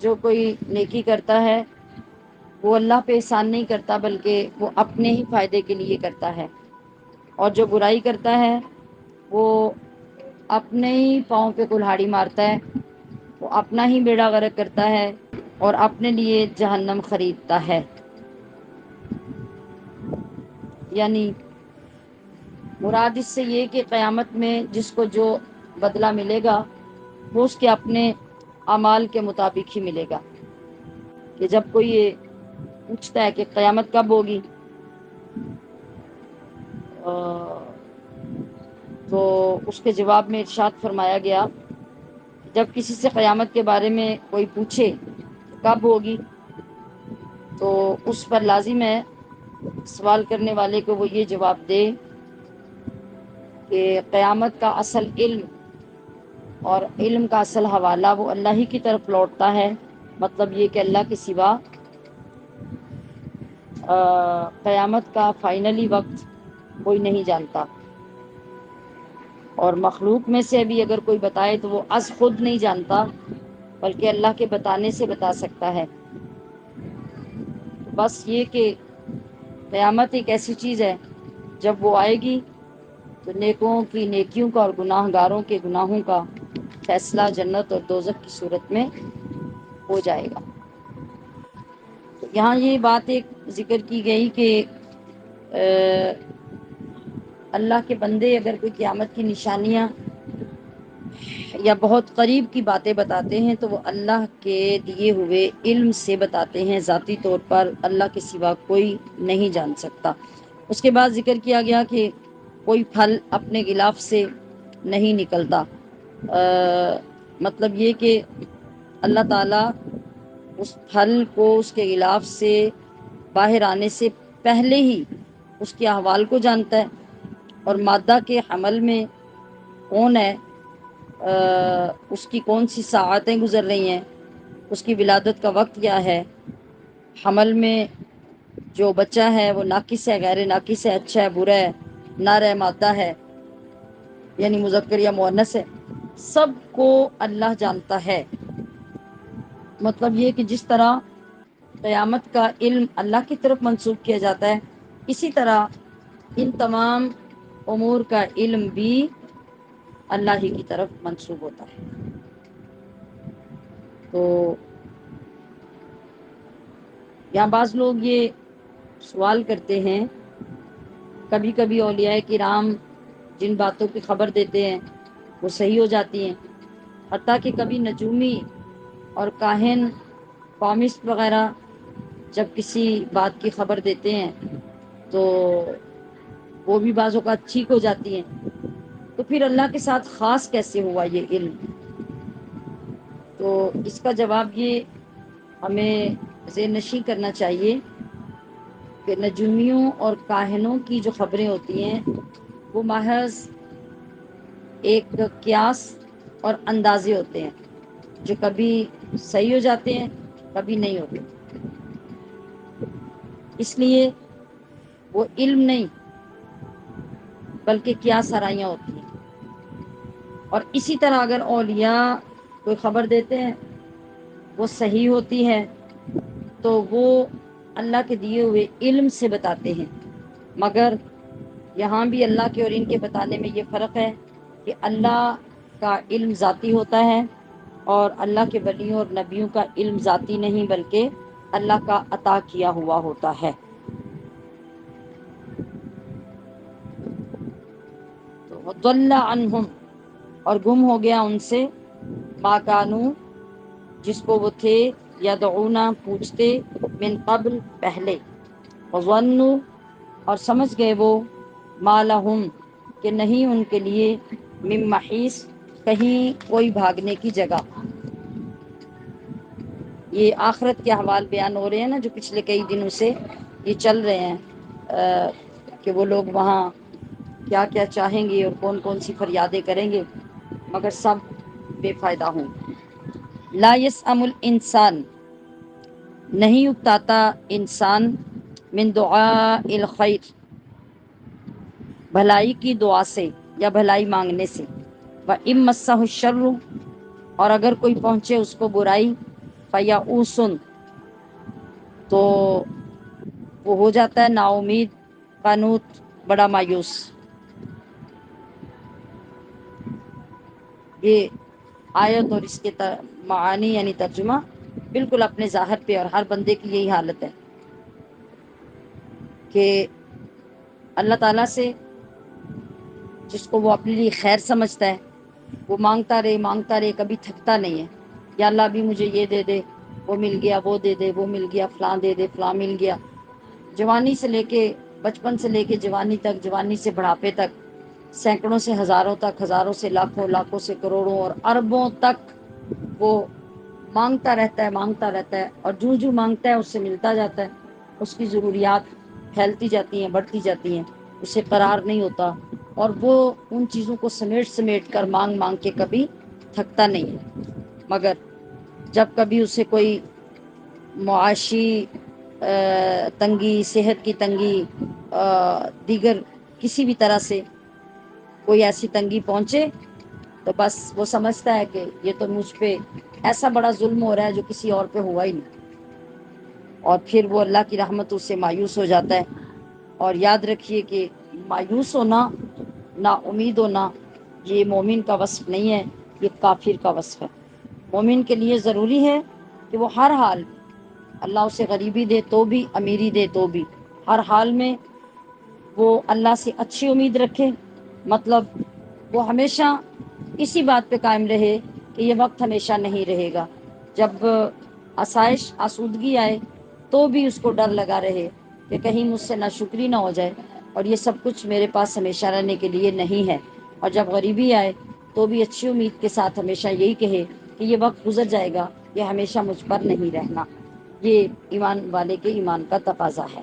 جو کوئی نیکی کرتا ہے وہ اللہ پہ احسان نہیں کرتا بلکہ وہ اپنے ہی فائدے کے لیے کرتا ہے، اور جو برائی کرتا ہے وہ اپنے ہی پاؤں پہ کلہاڑی مارتا ہے، وہ اپنا ہی بیڑا غرق کرتا ہے اور اپنے لیے جہنم خریدتا ہے۔ یعنی مراد اس سے یہ کہ قیامت میں جس کو جو بدلہ ملے گا وہ اس کے اپنے اعمال کے مطابق ہی ملے گا۔ کہ جب کوئی یہ پوچھتا ہے کہ قیامت کب ہوگی، تو اس کے جواب میں ارشاد فرمایا گیا کہ جب کسی سے قیامت کے بارے میں کوئی پوچھے کب ہوگی تو اس پر لازم ہے سوال کرنے والے کو وہ یہ جواب دے کہ قیامت کا اصل علم اور علم کا اصل حوالہ وہ اللہ ہی کی طرف لوٹتا ہے۔ مطلب یہ کہ اللہ کے سوا قیامت کا فائنلی وقت کوئی نہیں جانتا، اور مخلوق میں سے بھی اگر کوئی بتائے تو وہ از خود نہیں جانتا بلکہ اللہ کے بتانے سے بتا سکتا ہے۔ بس یہ کہ قیامت ایک ایسی چیز ہے جب وہ آئے گی تو نیکوں کی نیکیوں کا اور گناہ گاروں کے گناہوں کا فیصلہ جنت اور دوزخ کی صورت میں ہو جائے گا۔ تو یہاں یہ بات ایک ذکر کی گئی کہ اللہ کے بندے اگر کوئی قیامت کی نشانیاں یا بہت قریب کی باتیں بتاتے ہیں تو وہ اللہ کے دیے ہوئے علم سے بتاتے ہیں، ذاتی طور پر اللہ کے سوا کوئی نہیں جان سکتا۔ اس کے بعد ذکر کیا گیا کہ کوئی پھل اپنے غلاف سے نہیں نکلتا، مطلب یہ کہ اللہ تعالیٰ اس پھل کو اس کے غلاف سے باہر آنے سے پہلے ہی اس کے احوال کو جانتا ہے، اور مادہ کے حمل میں کون ہے، اس کی کون سی ساعتیں گزر رہی ہیں، اس کی ولادت کا وقت کیا ہے، حمل میں جو بچہ ہے وہ ناقص ہے، غیر ناقص ہے، اچھا ہے، برا ہے، نر ہے، مادہ ہے، یعنی مذکر یا مؤنث ہے، سب کو اللہ جانتا ہے۔ مطلب یہ کہ جس طرح قیامت کا علم اللہ کی طرف منسوب کیا جاتا ہے، اسی طرح ان تمام امور کا علم بھی اللہ ہی کی طرف منسوب ہوتا ہے۔ تو یہاں بعض لوگ یہ سوال کرتے ہیں، کبھی کبھی اولیاء کرام جن باتوں کی خبر دیتے ہیں وہ صحیح ہو جاتی ہیں، حتیٰ کہ کبھی نجومی اور کاہن پامسٹ وغیرہ جب کسی بات کی خبر دیتے ہیں تو وہ بھی بعض اوقات ٹھیک ہو جاتی ہیں۔ تو پھر اللہ کے ساتھ خاص کیسے ہوا یہ علم؟ تو اس کا جواب یہ ہمیں ذہن نشین کرنا چاہیے کہ نجومیوں اور کاہنوں کی جو خبریں ہوتی ہیں وہ محض ایک قیاس اور اندازے ہوتے ہیں جو کبھی صحیح ہو جاتے ہیں کبھی نہیں ہوتے، اس لیے وہ علم نہیں بلکہ قیاس آرائیاں ہوتی ہیں۔ اور اسی طرح اگر اولیاء کوئی خبر دیتے ہیں وہ صحیح ہوتی ہے تو وہ اللہ کے دیے ہوئے علم سے بتاتے ہیں، مگر یہاں بھی اللہ کے اور ان کے بتانے میں یہ فرق ہے کہ اللہ کا علم ذاتی ہوتا ہے اور اللہ کے ولیوں اور نبیوں کا علم ذاتی نہیں بلکہ اللہ کا عطا کیا ہوا ہوتا ہے۔ تو وَضَلَّ عَنْهُمْ، اور گم ہو گیا ان سے، مَا كَانُوا، جس کو وہ تھے، یدعونا پوچھتے، من قبل پہلے، وَظَنُّوا، اور سمجھ گئے وہ، مَا لَهُمْ، کہ نہیں ان کے لیے، من محیص، کہیں کوئی بھاگنے کی جگہ۔ یہ آخرت کے احوال بیان ہو رہے ہیں نا جو پچھلے کئی دنوں سے یہ چل رہے ہیں، کہ وہ لوگ وہاں کیا کیا چاہیں گے اور کون کون سی فریادیں کریں گے، مگر سب بے فائدہ ہوں۔ لا یسأم الانسان، نہیں اکتاتا انسان، من دعاء الخیر، بھلائی کی دعا سے یا بھلائی مانگنے سے، وَإِن مَسَّهُ الشَّرُّ، اور اگر کوئی پہنچے اس کو برائی، فیعوسن، تو وہ ہو جاتا ہے نا امید، قنوط، بڑا مایوس۔ یہ آیت اور اس کے معانی یعنی ترجمہ بالکل اپنے ظاہر پہ، اور ہر بندے کی یہی حالت ہے کہ اللہ تعالیٰ سے جس کو وہ اپنے لیے خیر سمجھتا ہے وہ مانگتا رہے، کبھی تھکتا نہیں ہے۔ یا اللہ بھی مجھے یہ دے دے، وہ مل گیا، وہ دے دے، وہ مل گیا، فلاں دے دے، فلاں مل گیا۔ جوانی سے لے کے، بچپن سے لے کے جوانی تک، جوانی سے بڑھاپے تک، سینکڑوں سے ہزاروں تک، ہزاروں سے لاکھوں، لاکھوں سے کروڑوں اور اربوں تک وہ مانگتا رہتا ہے، اور جو جو مانگتا ہے اس سے ملتا جاتا ہے، اس کی ضروریات پھیلتی جاتی ہیں، بڑھتی جاتی ہیں، اسے قرار نہیں ہوتا، اور وہ ان چیزوں کو سمیٹ کر مانگ کے کبھی تھکتا نہیں ہے۔ مگر جب کبھی اسے کوئی معاشی تنگی، صحت کی تنگی، دیگر کسی بھی طرح سے کوئی ایسی تنگی پہنچے تو بس وہ سمجھتا ہے کہ یہ تو مجھ پہ ایسا بڑا ظلم ہو رہا ہے جو کسی اور پہ ہوا ہی نہیں، اور پھر وہ اللہ کی رحمتوں سے مایوس ہو جاتا ہے۔ اور یاد رکھیے کہ مایوس ہونا، نا امید ہونا، یہ مومن کا وصف نہیں ہے، یہ کافر کا وصف ہے۔ مومن کے لیے ضروری ہے کہ وہ ہر حال، اللہ اسے غریبی دے تو بھی، امیری دے تو بھی، ہر حال میں وہ اللہ سے اچھی امید رکھے، مطلب وہ ہمیشہ اسی بات پہ قائم رہے کہ یہ وقت ہمیشہ نہیں رہے گا۔ جب آسائش، آسودگی آئے تو بھی اس کو ڈر لگا رہے کہ کہیں مجھ سے ناشکری نہ ہو جائے، اور یہ سب کچھ میرے پاس ہمیشہ رہنے کے لیے نہیں ہے۔ اور جب غریبی آئے تو بھی اچھی امید کے ساتھ ہمیشہ یہی کہے کہ یہ وقت گزر جائے گا، یہ ہمیشہ مجھ پر نہیں رہنا۔ یہ ایمان والے کے ایمان کا تقاضا ہے۔